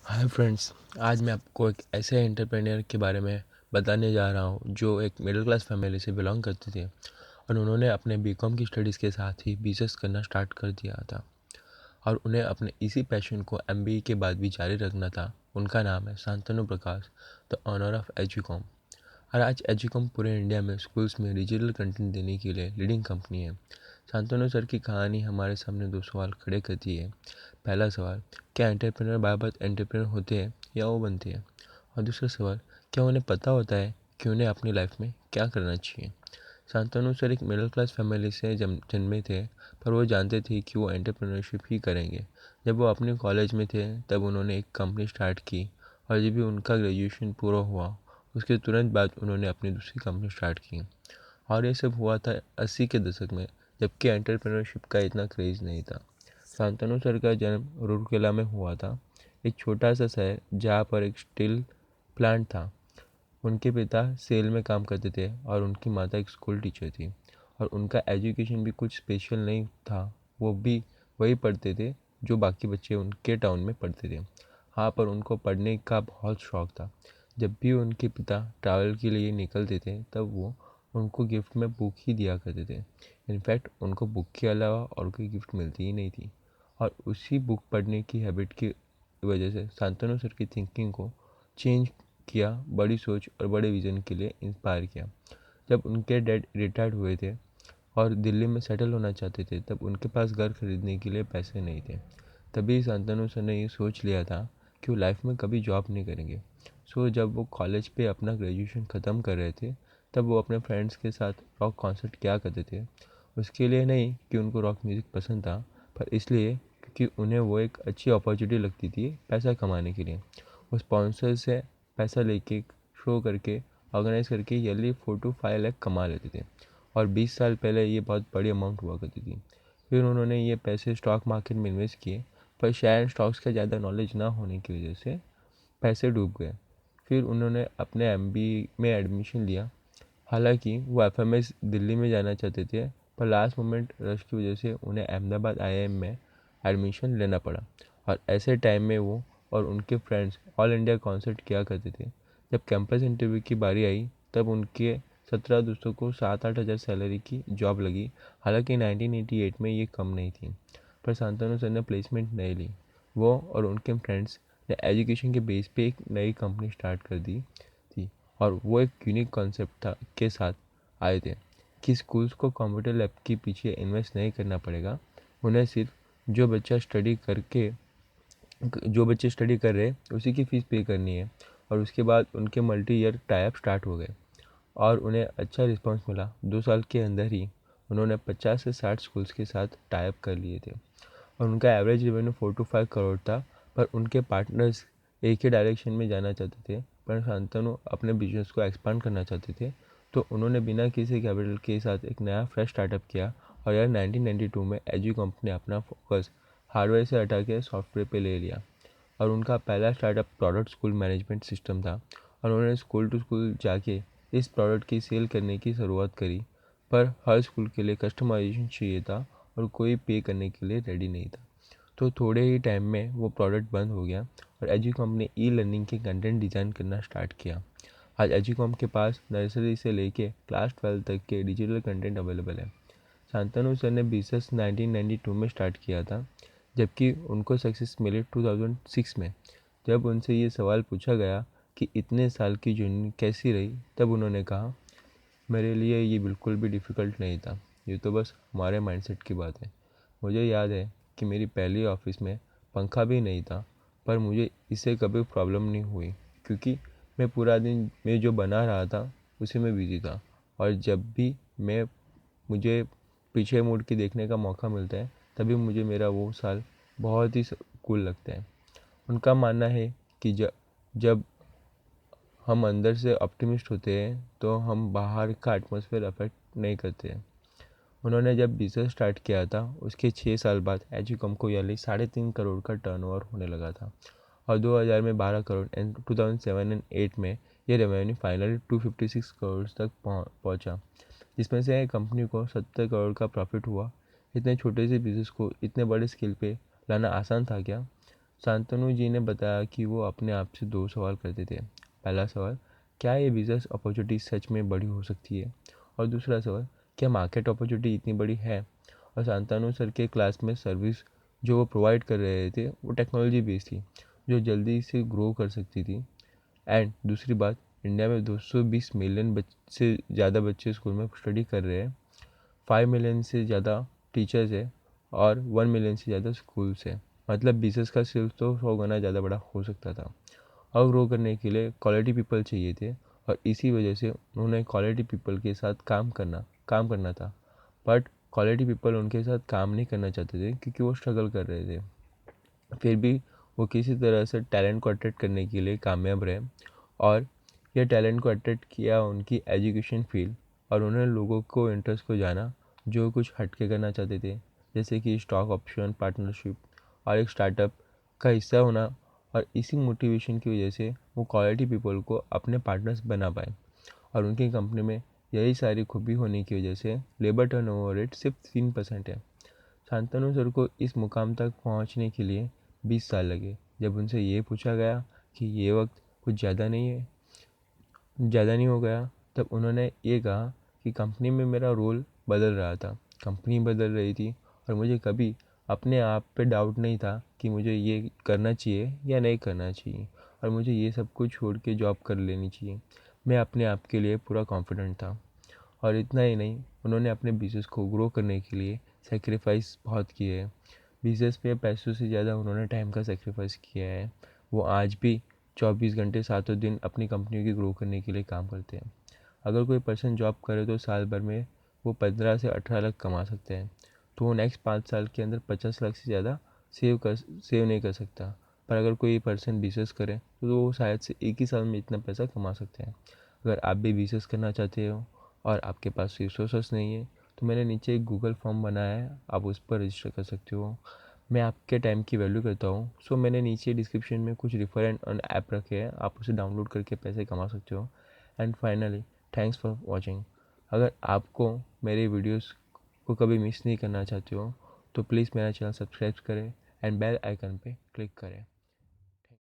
Hi friends. आज मैं आपको एक ऐसे एंटरप्रेन्योर के बारे में बताने जा रहा हूँ जो एक मिडिल क्लास फैमिली से बिलोंग करते थे और उन्होंने अपने बीकॉम की स्टडीज़ के साथ ही बिजनेस करना स्टार्ट कर दिया था और उन्हें अपने इसी पैशन को एमबीए के बाद भी जारी रखना था। उनका नाम है शांतनु प्रकाश, द ऑनर ऑफ एजुकॉम। और आज एजुकॉम पूरे इंडिया में स्कूल्स में डिजिटल कंटेंट देने के लिए लीडिंग कंपनी है। शांतनु सर की कहानी हमारे सामने दो सवाल खड़े करती है। पहला सवाल, क्या एंटरप्रेन्योर बाय बर्थ एंटरप्रेन्योर होते हैं या वो बनते हैं? और दूसरा सवाल, क्या उन्हें पता होता है कि उन्हें अपनी लाइफ में क्या करना चाहिए? शांतनु सर एक मिडिल क्लास फैमिली से जन्मे थे, पर वो जानते थे कि वो एंटरप्रेन्योरशिप ही करेंगे। जब वो अपने कॉलेज में थे तब उन्होंने एक कंपनी स्टार्ट की और जब भी उनका ग्रेजुएशन पूरा हुआ उसके तुरंत बाद उन्होंने अपनी दूसरी कंपनी स्टार्ट की। और ये सब हुआ था 80 के दशक में, जबकि एंटरप्रेन्योरशिप का इतना क्रेज़ नहीं था। शांतनु सर का जन्म रूरकेला में हुआ था, एक छोटा सा शहर जहाँ पर एक स्टील प्लांट था। उनके पिता सेल में काम करते थे और उनकी माता एक स्कूल टीचर थी। और उनका एजुकेशन भी कुछ स्पेशल नहीं था, वो भी वही पढ़ते थे जो बाकी बच्चे उनके टाउन में पढ़ते थे। हाँ, पर उनको पढ़ने का बहुत शौक था। जब भी उनके पिता ट्रैवल के लिए निकलते थे तब वो उनको गिफ्ट में बुक ही दिया करते थे। इनफैक्ट उनको बुक के अलावा और कोई गिफ्ट मिलती ही नहीं थी। और उसी बुक पढ़ने की हैबिट की वजह से शांतनु सर की थिंकिंग को चेंज किया, बड़ी सोच और बड़े विज़न के लिए इंस्पायर किया। जब उनके डैड रिटायर्ड हुए थे और दिल्ली में सेटल होना चाहते थे तब उनके पास घर खरीदने के लिए पैसे नहीं थे। तभी शांतनु सर ने ये सोच लिया था कि वो लाइफ में कभी जॉब नहीं करेंगे। सो जब वो कॉलेज पे अपना ग्रेजुएशन ख़त्म कर रहे थे तब वो अपने फ्रेंड्स के साथ रॉक कॉन्सर्ट किया करते थे। उसके लिए नहीं कि उनको रॉक म्यूज़िक पसंद था, पर इसलिए क्योंकि उन्हें वो एक अच्छी अपॉर्चुनिटी लगती थी पैसा कमाने के लिए। वो स्पॉन्सर से पैसा लेके शो करके ऑर्गेनाइज करके ईयरली 4 to 5 लाख कमा लेते थे और 20 साल पहले ये बहुत बड़ी अमाउंट हुआ करती थी। फिर उन्होंने ये पैसे स्टॉक मार्केट में इन्वेस्ट किए, पर शायद स्टॉक्स का ज़्यादा नॉलेज ना होने की वजह से पैसे डूब गए। फिर उन्होंने अपने एमबीए में एडमिशन लिया। हालांकि वो एफएमएस दिल्ली में जाना चाहते थे, पर लास्ट मोमेंट रश की वजह से उन्हें अहमदाबाद आईआईएम में एडमिशन लेना पड़ा। और ऐसे टाइम में वो और उनके फ्रेंड्स ऑल इंडिया कॉन्सर्ट किया करते थे। जब कैंपस इंटरव्यू की बारी आई तब उनके 17 दोस्तों को 7-8 हज़ार सैलरी की जॉब लगी। हालांकि 1988 में ये कम नहीं थी, पर शांतनु सर ने प्लेसमेंट नहीं ली। वो और उनके फ्रेंड्स ने एजुकेशन के बेस पे एक नई कंपनी स्टार्ट कर दी थी। और वो एक यूनिक कॉन्सेप्ट था के साथ आए थे कि स्कूल्स को कंप्यूटर लैब के पीछे इन्वेस्ट नहीं करना पड़ेगा। उन्हें सिर्फ जो बच्चे स्टडी कर रहे हैं उसी की फ़ीस पे करनी है। और उसके बाद उनके multi year tie up start हो गए और उन्हें अच्छा रिस्पांस मिला। 2 साल के अंदर ही उन्होंने 50 से 60 स्कूल्स के साथ टाई अप कर लिए थे और उनका एवरेज रेवेन्यू 4 to 5 करोड़ था। पर उनके पार्टनर्स एक ही डायरेक्शन में जाना चाहते थे, पर शांतनु अपने बिजनेस को एक्सपांड करना चाहते थे। तो उन्होंने बिना किसी कैपिटल के साथ एक नया फ्रेश स्टार्टअप किया और यार 1992 में एजी कंपनी अपना फोकस हार्डवेयर से हटा के सॉफ्टवेयर पे ले लिया। और उनका पहला startup product school management system था और उन्होंने स्कूल टू स्कूल जाके इस प्रोडक्ट की सेल करने की शुरुआत करी। पर हर स्कूल के लिए कस्टमाइजेशन चाहिए था और कोई पे करने के लिए रेडी नहीं था। तो थोड़े ही टाइम में वो प्रोडक्ट बंद हो गया और एजुकॉम ने ई लर्निंग के कंटेंट डिज़ाइन करना स्टार्ट किया। आज एजुकॉम के पास नर्सरी से लेके क्लास 12 तक के डिजिटल कंटेंट अवेलेबल है। शांतनु सर ने बिजनेस 1992 में स्टार्ट किया था, जबकि उनको सक्सेस मिली 2006 में। जब उनसे ये सवाल पूछा गया कि इतने साल की जर्नी कैसी रही, तब उन्होंने कहा, मेरे लिए ये बिल्कुल भी डिफ़िकल्ट नहीं था, ये तो बस हमारे माइंडसेट की बात है। मुझे याद है कि मेरी पहली ऑफिस में पंखा भी नहीं था, पर मुझे इससे कभी प्रॉब्लम नहीं हुई क्योंकि मैं पूरा दिन मैं जो बना रहा था उसी में बिजी था। और जब भी मुझे पीछे मुड़ के देखने का मौका मिलता है तभी मुझे मेरा वो साल बहुत ही कूल लगता है। उनका मानना है कि जब हम अंदर से ऑप्टिमिस्ट होते हैं तो हम बाहर का एटमॉस्फेयर अफेक्ट नहीं करते हैं। उन्होंने जब बिजनेस स्टार्ट किया था उसके 6 साल बाद एजुकॉम को ईयरली 3.5 करोड़ का टर्नओवर होने लगा था और 2000 में 12 करोड़ एंड 2007 एंड 8 में ये रेवेन्यू फाइनली 256 करोड़ तक पहुंचा, जिसमें से कंपनी को 70 करोड़ का प्रॉफिट हुआ। इतने छोटे से बिजनेस को इतने बड़े स्केल पे लाना आसान था क्या? शांतनु जी ने बताया कि वो अपने आप से 2 सवाल करते थे। पहला सवाल, क्या ये बिज़नेस अपॉर्चुनिटी सच में बड़ी हो सकती है? और दूसरा सवाल, क्या मार्केट अपॉर्चुनिटी इतनी बड़ी है? और शांतनु सर के क्लास में सर्विस जो वो प्रोवाइड कर रहे थे वो टेक्नोलॉजी बेस्ड थी, जो जल्दी से ग्रो कर सकती थी। एंड दूसरी बात, इंडिया में 220 मिलियन से ज़्यादा बच्चे स्कूल में स्टडी कर रहे हैं, 5 मिलियन से ज़्यादा टीचर्स है और 1 मिलियन से ज़्यादा स्कूल्स है। मतलब बिजनेस का सिर्फ तो 100 गुना ज़्यादा बड़ा हो सकता था। और ग्रो करने के लिए क्वालिटी पीपल चाहिए थे और इसी वजह से उन्होंने क्वालिटी पीपल के साथ काम करना था। बट क्वालिटी पीपल उनके साथ काम नहीं करना चाहते थे क्योंकि वो स्ट्रगल कर रहे थे। फिर भी वो किसी तरह से टैलेंट को अट्रैक्ट करने के लिए कामयाब रहे और यह टैलेंट को अट्रैक्ट किया उनकी एजुकेशन फील्ड। और उन्होंने लोगों को इंटरेस्ट को जाना जो कुछ हटके करना चाहते थे, जैसे कि स्टॉक ऑप्शन, पार्टनरशिप और एक स्टार्टअप का हिस्सा होना। और इसी मोटिवेशन की वजह से वो क्वालिटी पीपल को अपने पार्टनर्स बना पाए और उनकी कंपनी में यही सारी खूबी होने की वजह से लेबर टर्नओवर रेट सिर्फ 3% है। शांतनु सर को इस मुकाम तक पहुंचने के लिए 20 साल लगे। जब उनसे ये पूछा गया कि ये वक्त कुछ ज़्यादा नहीं हो गया, तब उन्होंने ये कहा कि कंपनी में मेरा रोल बदल रहा था, कंपनी बदल रही थी और मुझे कभी अपने आप पे डाउट नहीं था कि मुझे ये करना चाहिए या नहीं करना चाहिए और मुझे ये सब कुछ छोड़ के जॉब कर लेनी चाहिए। मैं अपने आप के लिए पूरा कॉन्फिडेंट था। और इतना ही नहीं, उन्होंने अपने बिज़नेस को ग्रो करने के लिए सेक्रीफाइस बहुत किए हैं। बिज़नेस में पैसों से ज़्यादा उन्होंने टाइम का सेक्रीफाइस किया है। वो आज भी 24 घंटे सातों दिन अपनी कंपनी की ग्रो करने के लिए काम करते हैं। अगर कोई पर्सन जॉब करे तो साल भर में वो 15 से 18 लाख कमा सकते हैं, तो वो नेक्स्ट 5 साल के अंदर 50 लाख से ज़्यादा सेव नहीं कर सकता। पर अगर कोई पर्सन बिज़नेस करे तो वो शायद से एक ही साल में इतना पैसा कमा सकते हैं। अगर आप भी बिज़नेस करना चाहते हो और आपके पास रिसोर्सेस नहीं है, तो मैंने नीचे एक गूगल फॉर्म बनाया है, आप उस पर रजिस्टर कर सकते हो। मैं आपके टाइम की वैल्यू करता हूँ, सो मैंने नीचे डिस्क्रिप्शन में कुछ रेफरेंट और ऐप रखे हैं, आप उसे डाउनलोड करके पैसे कमा सकते हो। And finally, thanks for watching. अगर आपको मेरे वीडियोस को कभी मिस नहीं करना चाहते हो तो प्लीज़ मेरा चैनल सब्सक्राइब करें एंड बेल आइकन पे क्लिक करें।